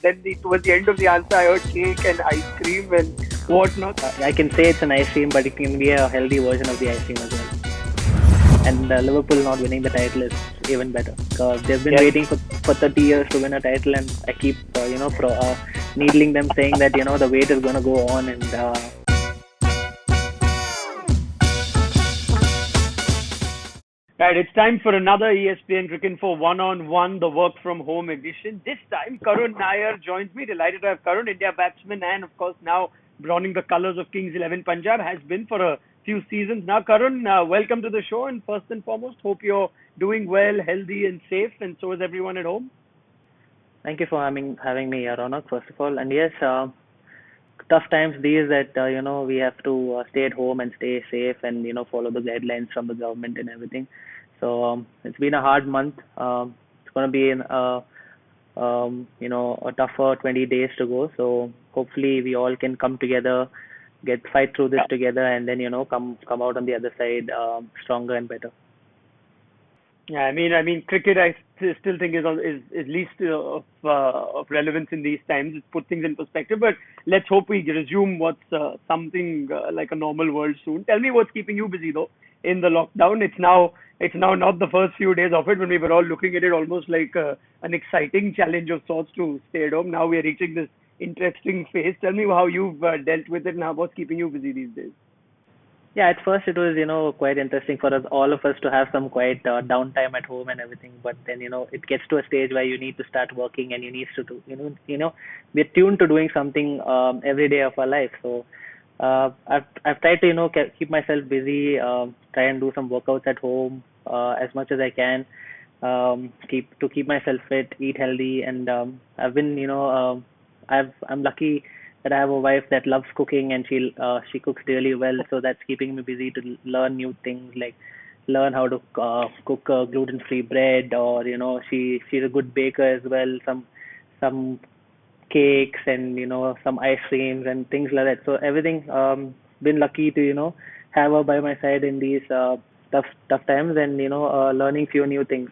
then towards the end of the answer, I heard cake and ice cream and whatnot. I can say it's an ice cream, but it can be a healthy version of the ice cream as well. And Liverpool not winning the title is even better. They've been Yes. waiting for 30 years to win a title, and I keep needling them, saying that the wait is gonna go on, and Right, it's time for another ESPN Cricinfo one-on-one, the work from home edition. This time, Karun Nair joins me. Delighted to have Karun, India batsman, and of course now donning the colours of Kings 11 Punjab. Has been for a few seasons now. Karun, welcome to the show, and first and foremost, hope you're doing well, healthy, and safe, and so is everyone at home. thank you for having me, Raunak, first of all. And yes, tough times these that we have to stay at home and stay safe, and follow the guidelines from the government and everything. So it's been a hard month. It's going to be a tougher 20 days to go. So hopefully we all can come together, get fight through this together, and then come out on the other side stronger and better. Yeah, I mean, cricket. Still think is least of relevance in these times. It's put things in perspective. But let's hope we resume what's something like a normal world soon. Tell me what's keeping you busy though in the lockdown. It's now not the first few days of it when we were all looking at it almost like an exciting challenge of sorts to stay at home. Now we are reaching this interesting phase. Tell me how you've dealt with it and how what's keeping you busy these days. Yeah, at first it was, quite interesting for us, all of us, to have some quiet downtime at home and everything. But then, it gets to a stage where you need to start working, and you need to do, we're tuned to doing something every day of our life. So I've tried to, keep myself busy, try and do some workouts at home as much as I can, keep myself fit, eat healthy, and I've been, I'm lucky that I have a wife that loves cooking, and she cooks really well, so that's keeping me busy to learn new things, like learn how to cook gluten-free bread, or she's a good baker as well, some cakes, and some ice creams and things like that. So everything, been lucky to have her by my side in these tough times, and learning few new things.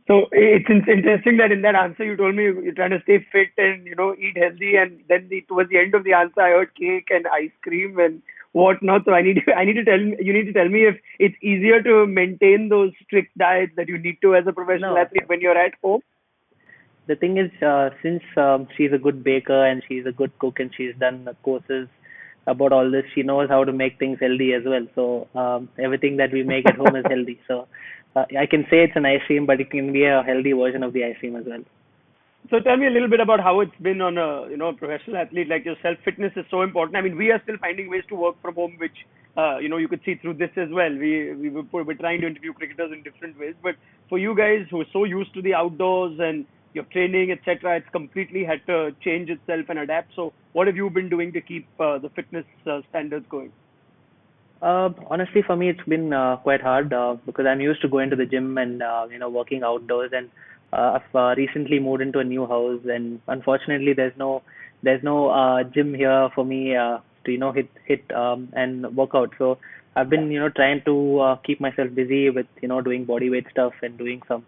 So it's interesting that in that answer you told me you're trying to stay fit and eat healthy, and then towards the end of the answer I heard cake and ice cream and whatnot. So I need to tell you need to tell me if it's easier to maintain those strict diets that you need to as a professional No, athlete when you're at home. the thing is, since she's a good baker and she's a good cook, and she's done courses about all this, she knows how to make things healthy as well. So everything that we make at home is healthy. So I can say it's an ice cream, but it can be a healthy version of the ice cream as well. So tell me a little bit about how it's been on a professional athlete like yourself. Fitness is so important. I mean, we are still finding ways to work from home, which you could see through this as well. We're trying to interview cricketers in different ways, but for you guys who are so used to the outdoors and your training, etc., it's completely had to change itself and adapt. So what have you been doing to keep the fitness standards going? Honestly, for me, it's been quite hard because I'm used to going to the gym and working outdoors, and I've recently moved into a new house, and unfortunately, there's no gym here for me to hit and work out. So I've been trying to keep myself busy with doing body weight stuff, and doing some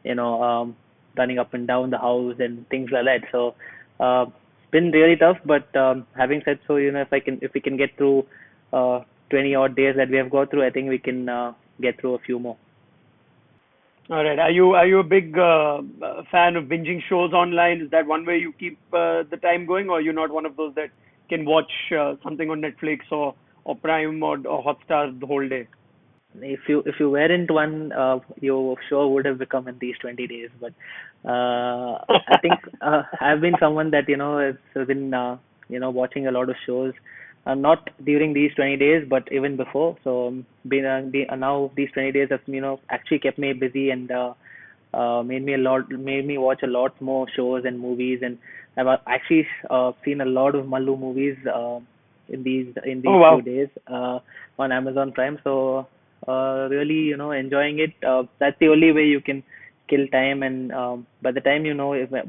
you know running up and down the house and things like that. So it's been really tough, but having said so, if we can get through uh, 20 odd days that we have got through, I think we can get through a few more. All right. Are you a big fan of binging shows online? Is that one way you keep the time going, or are you not one of those that can watch something on Netflix or Prime or Hotstar the whole day? If you weren't one, you sure would have become in these 20 days. But I think I've been someone that has been watching a lot of shows, not during these 20 days, but even before. So now these 20 days have actually kept me busy, and made me watch a lot more shows and movies, and I've actually seen a lot of Mallu movies in Oh these few wow. days on Amazon Prime. So really enjoying it. That's the only way you can kill time, and by the time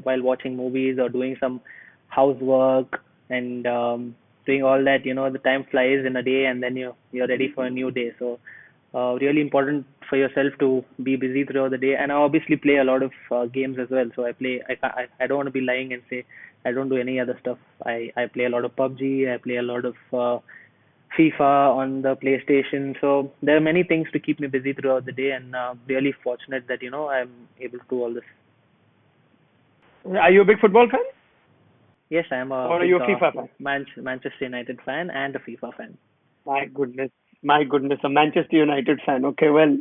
while watching movies or doing some housework, and doing all that, the time flies in a day, and then you're ready for a new day. So really important for yourself to be busy throughout the day. And I obviously play a lot of games as well. So I play. I don't want to be lying and say I don't do any other stuff. I play a lot of PUBG. I play a lot of FIFA on the PlayStation. So there are many things to keep me busy throughout the day, and really fortunate that I'm able to do all this. Are you a big football fan, Yes, I am a or are you big a FIFA fan? Manchester United fan and a FIFA fan. My goodness, a Manchester United fan. Okay, well,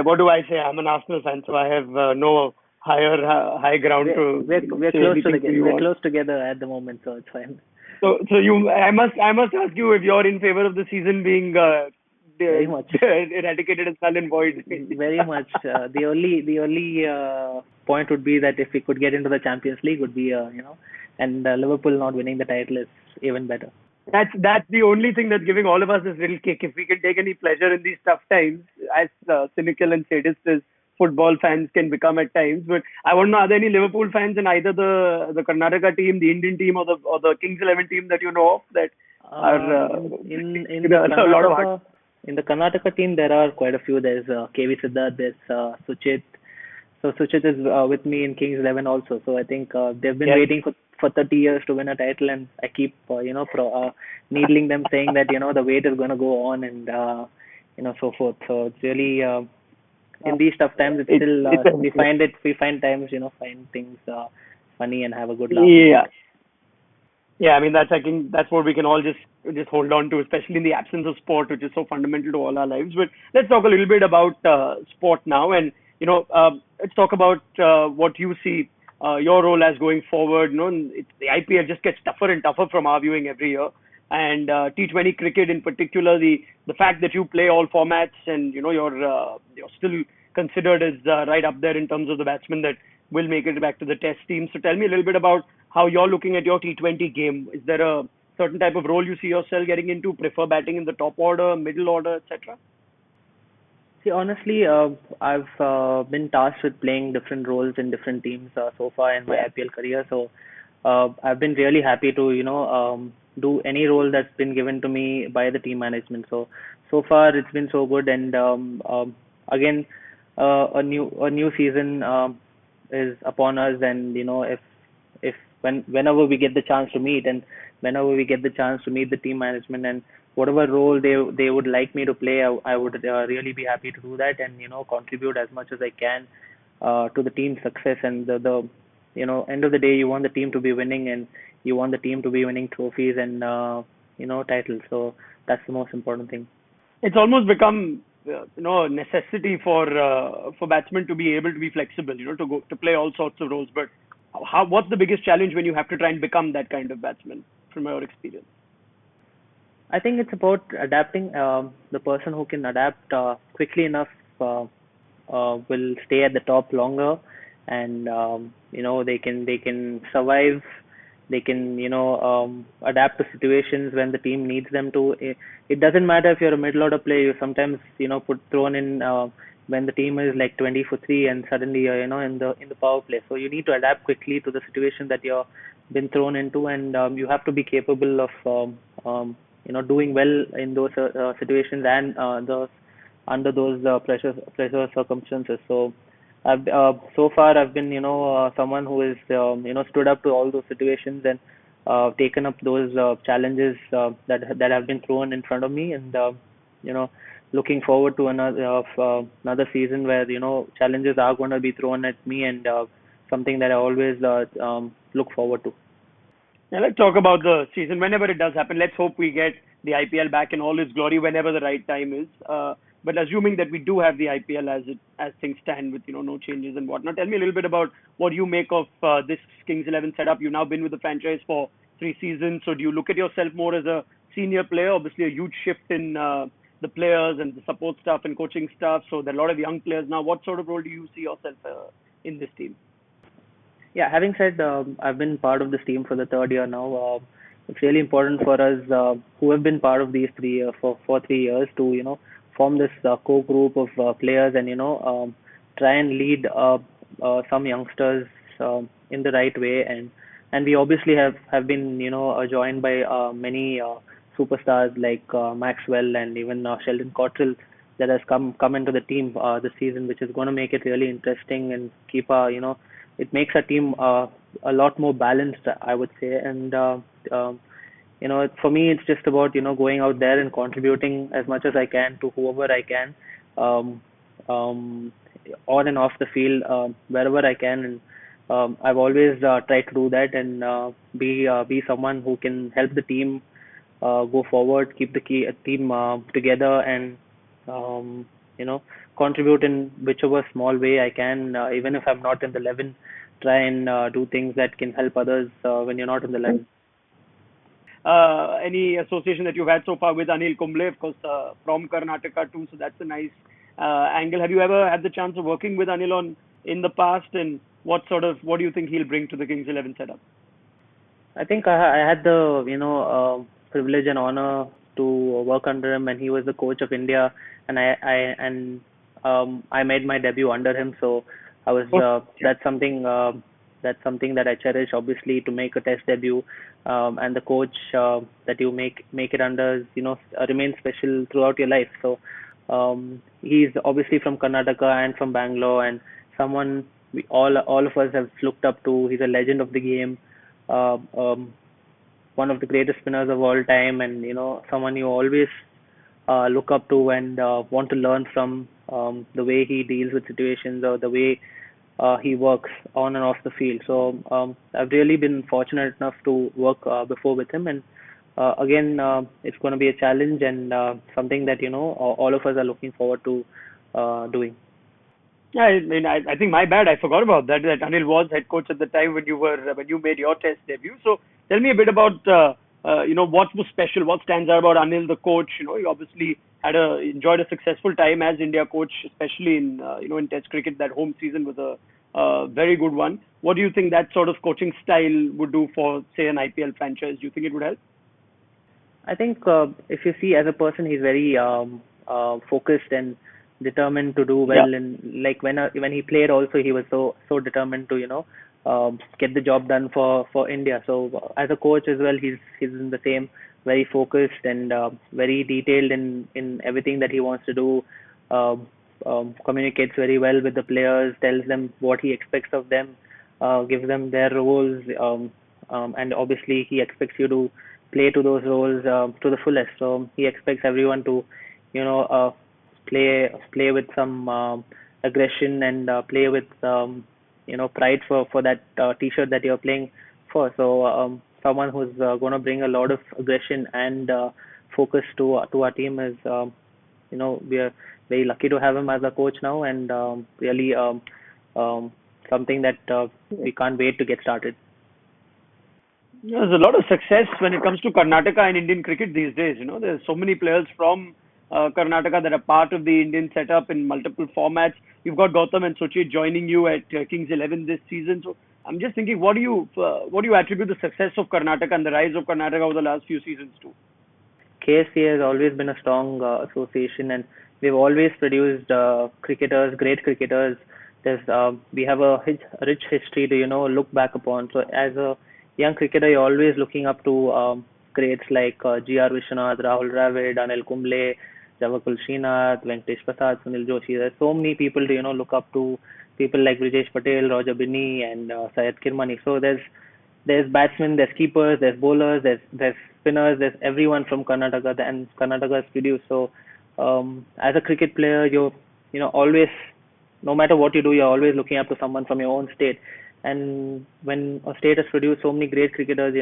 what do I say? I'm an Arsenal fan, so I have no high ground to say anything to you We're on. close together at the moment, so it's fine. I must ask you if you're in favor of the season being Very much. eradicated as null and void. Very much. The only point would be that if we could get into the Champions League would be and Liverpool not winning the title is even better. That's the only thing that's giving all of us this little kick. If we can take any pleasure in these tough times, as cynical and sadist as football fans can become at times. But I want to know, are there any Liverpool fans in either the Karnataka team, the Indian team, or the Kings 11 team that you know of that are In the a lot of heart? Karnataka team there are quite a few. There's KV Siddharth, there's Suchit. So Suchit is with me in Kings 11 also. So I think they've been Yes. waiting for 30 years to win a title, and I keep needling them, saying that the wait is going to go on, and so forth. So it's really in these tough times, it's It's still it's we find times find things funny and have a good laugh. yeah. Yeah, I mean that's, I think that's what we can all just hold on to, especially in the absence of sport, which is so fundamental to all our lives. But let's talk a little bit about sport now, and let's talk about what you see your role as going forward. The IPL just gets tougher and tougher from our viewing every year, and T20 cricket in particular, the fact that you play all formats, and you're still considered as right up there in terms of the batsmen that will make it back to the Test team. So tell me a little bit about how you're looking at your T20 game. Is there a certain type of role you see yourself getting into? Prefer batting in the top order, middle order, etc.? See, honestly, I've been tasked with playing different roles in different teams so far in my Yeah. IPL career. So I've been really happy to do any role that's been given to me by the team management. So far it's been so good, and again, a new season is upon us, and if whenever we get the chance to meet, and whenever we get the chance to meet the team management, and whatever role they would like me to play, I would really be happy to do that, and contribute as much as I can to the team's success. And the end of the day, you want the team to be winning, and you want the team to be winning trophies and titles. So that's the most important thing. It's almost become a necessity for batsmen to be able to be flexible, to play all sorts of roles. But what's the biggest challenge when you have to try and become that kind of batsman from your experience? I think it's about adapting. The person who can adapt quickly enough will stay at the top longer, and they can survive. They can adapt to situations when the team needs them to. It doesn't matter if you're a middle order player. You sometimes put thrown in when the team is like 20 for 3, and suddenly you're in the power play. So you need to adapt quickly to the situation that you're been thrown into, and you have to be capable of doing well in those situations, and those under those pressure circumstances. So so far I've been someone who is stood up to all those situations, and taken up those challenges that have been thrown in front of me, and you know looking forward to another season where challenges are going to be thrown at me, and something that I always look forward to. Yeah, let's talk about the season whenever it does happen. Let's hope we get the IPL back in all its glory whenever the right time is. But assuming that we do have the IPL as things stand, with no changes and whatnot, tell me a little bit about what you make of this Kings 11 setup. You've now been with the franchise for 3 seasons, so do you look at yourself more as a senior player? Obviously, a huge shift in the players and the support staff and coaching staff. So there are a lot of young players now. What sort of role do you see yourself in this team? Yeah, having said, I've been part of this team for the third year now. It's really important for us who have been part of these for 3 years to form this core group of players, and try and lead some youngsters in the right way, and we obviously have been joined by many superstars like Maxwell, and even Sheldon Cottrell, that has come into the team this season, which is going to make it really interesting, and keep it makes our team a lot more balanced, I would say. And for me, it's just about going out there and contributing as much as I can to whoever I can, um, um, on and off the field, wherever I can. And I've always tried to do that and be someone who can help the team go forward, keep the team together, and um, you know contribute in whichever small way I can, even if I'm not in the 11. Try and do things that can help others when you're not in the 11. Any association that you've had so far with Anil Kumble, of course, from Karnataka too, so that's a nice angle. Have you ever had the chance of working with Anil on in the past, and what do you think he'll bring to the Kings 11 setup? I think I had the privilege and honor to work under him, and he was the coach of India, and I made my debut under him. So I was Oh, that's something that I cherish. Obviously, to make a Test debut, and the coach that you make it under, remains special throughout your life. So he's obviously from Karnataka and from Bangalore, and someone we all of us have looked up to. He's a legend of the game, uh, um, one of the greatest spinners of all time, and someone you always look up to and want to learn from, the way he deals with situations or the way he works on and off the field. So I've really been fortunate enough to work before with him, and again, it's going to be a challenge and something that all of us are looking forward to doing. yeah, I mean, I think my bad. I forgot about that. That Anil was head coach at the time when you made your Test debut. So tell me a bit about what was special, what stands out about Anil, the coach. You obviously enjoyed a successful time as India coach, especially in in Test cricket. That home season was a very good one. What do you think that sort of coaching style would do for, say, an IPL franchise? Do you think it would help? I think if you see as a person, he's very focused and determined to do Yeah. well. And like when he played, also he was so determined to get the job done for India. So as a coach as well, he's in the same, very focused and very detailed in everything that he wants to do. Um, Communicates very well with the players, tells them what he expects of them, gives them their roles, and obviously he expects you to play to those roles to the fullest. So he expects everyone to, you know, uh, play with some aggression and play with pride for that t-shirt that you're playing for. So someone who's going to bring a lot of aggression and focus to our team is, we are very lucky to have him as a coach now, and really um, something that we can't wait to get started. There's a lot of success when it comes to Karnataka and Indian cricket these days. There's so many players from Karnataka that are part of the Indian setup in multiple formats. You've got Gautam and Suchit joining you at Kings 11 this season. So I'm just thinking, what do you attribute the success of Karnataka and the rise of Karnataka over the last few seasons to? KSC has always been a strong association, and we've always produced cricketers, great cricketers. We have a rich history to look back upon. So as a young cricketer, you're always looking up to greats like G.R. Vishwanath, Rahul Dravid, Anil Kumble, Javakul Srinath, Venkatesh Prasad, Sunil Joshi. There's so many people to look up to. People like Brijesh Patel, Roger Binney, and Syed Kirmani. So there's batsmen, there's keepers, there's bowlers, there's spinners, there's everyone from Karnataka, and Karnataka is produced. So as a cricket player, you're always, no matter what you do, you're always looking up to someone from your own state. And when a state has produced so many great cricketers,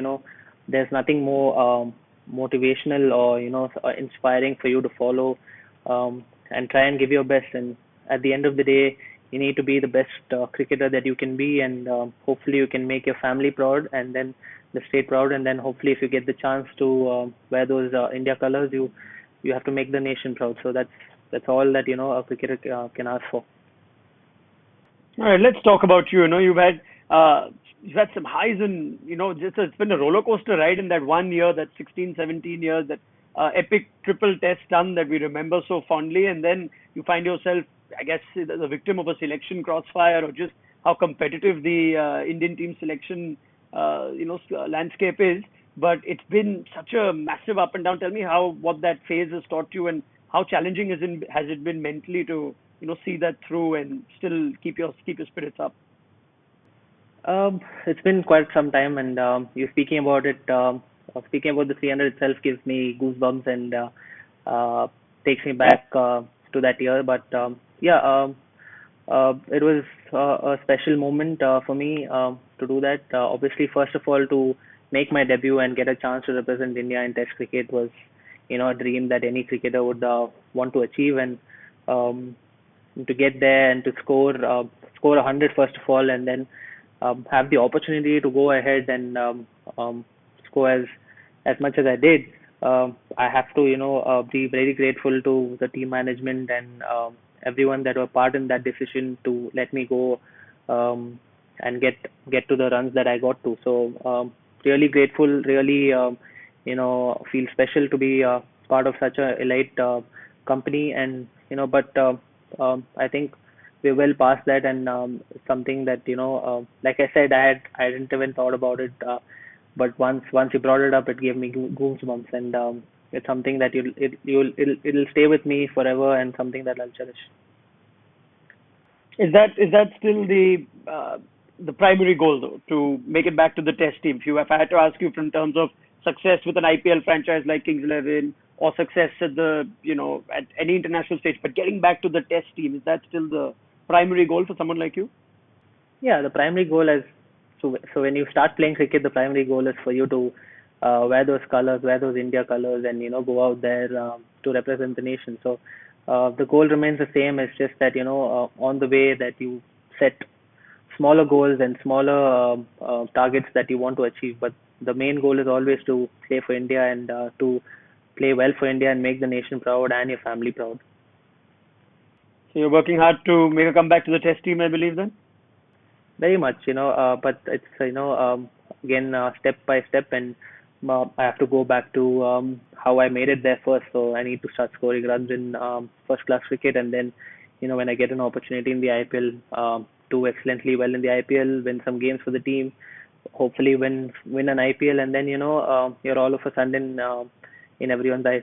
there's nothing more motivational or inspiring for you to follow, and try and give your best. And at the end of the day, you need to be the best cricketer that you can be, and hopefully you can make your family proud, and then the state proud, and then hopefully if you get the chance to wear those India colors, you have to make the nation proud. So that's all that a cricketer can ask for. All right, let's talk about you. You've had some highs and it's been a roller coaster ride in that one year, that 16, 17 years, that epic triple test run that we remember so fondly, and then you find yourself, I guess, the victim of a selection crossfire, or just how competitive the Indian team selection landscape is. But it's been such a massive up and down. Tell me what that phase has taught you, and how challenging has it been mentally to see that through and still keep your spirits up. It's been quite some time, and you speaking about it. Speaking about the 300 itself gives me goosebumps and takes me back to that year. But yeah, it was a special moment for me to do that. Obviously, first of all, to make my debut and get a chance to represent India in Test cricket was, a dream that any cricketer would want to achieve, and um, to get there and to score 100 first of all, and then have the opportunity to go ahead and score as much as I did. I have to be very grateful to the team management and everyone that were part in that decision to let me go um, and get to the runs that I got to. So really grateful, really feel special to be part of such a elite company, and but I think we're well past that, and something that like I said, I didn't even thought about it, but once you brought it up, it gave me goosebumps, and it's something that it'll stay with me forever, and something that I'll cherish. Is that still the primary goal though, to make it back to the Test team? If I had to ask you from terms of success with an IPL franchise like Kings 11, or success at the at any international stage, but getting back to the Test team, is that still the primary goal for someone like you? Yeah, the primary goal is, so when you start playing cricket, the primary goal is for you to wear those colors, wear those India colors, and go out there to represent the nation. So the goal remains the same. It's just that on the way that you set smaller goals and smaller targets that you want to achieve, but the main goal is always to play for India, and to play well for India and make the nation proud and your family proud. So you're working hard to make a comeback to the Test team, I believe then. Very much, but it's again step by step, and I have to go back to how I made it there first. So I need to start scoring runs in first class cricket, and then when I get an opportunity in the IPL, do excellently well in the IPL, win some games for the team, hopefully win an IPL, and then you're all of a sudden in everyone's eyes.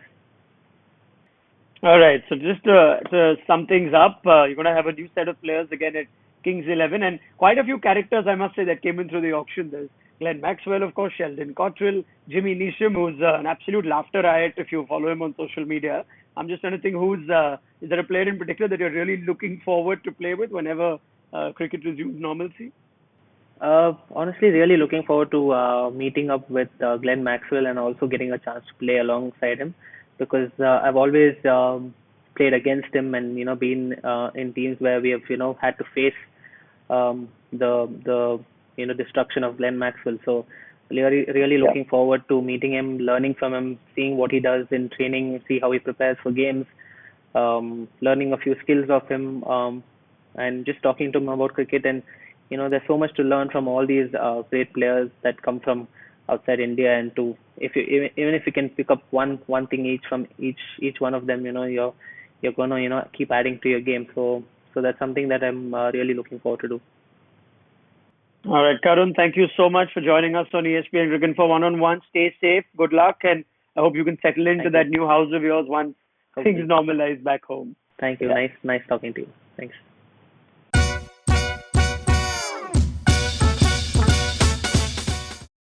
All right. So just to sum things up, you're going to have a new set of players again at Kings 11, and quite a few characters, I must say, that came in through the auction. There's Glenn Maxwell, of course, Sheldon Cottrell, Jimmy Neesham, who's an absolute laughter riot if you follow him on social media. I'm just trying to think is there a player in particular that you're really looking forward to play with whenever cricket resumes normalcy? Honestly, really looking forward to meeting up with Glenn Maxwell and also getting a chance to play alongside him, because I've always played against him, and been in teams where we have had to face the destruction of Glenn Maxwell. So really Yeah. looking forward to meeting him, learning from him, seeing what he does in training, see how he prepares for games, learning a few skills of him, and just talking to him about cricket. And there's so much to learn from all these great players that come from outside India. And to if you even if you can pick up one thing each from each one of them, you're gonna keep adding to your game. So that's something that I'm really looking forward to do. All right, Karun, thank you so much for joining us on ESPN Cricket for One-on-One. Stay safe, good luck, and I hope you can settle into Thank you. that new house of yours once things Hopefully. normalize back home. Thank you. Yeah. Nice talking to you. Thanks.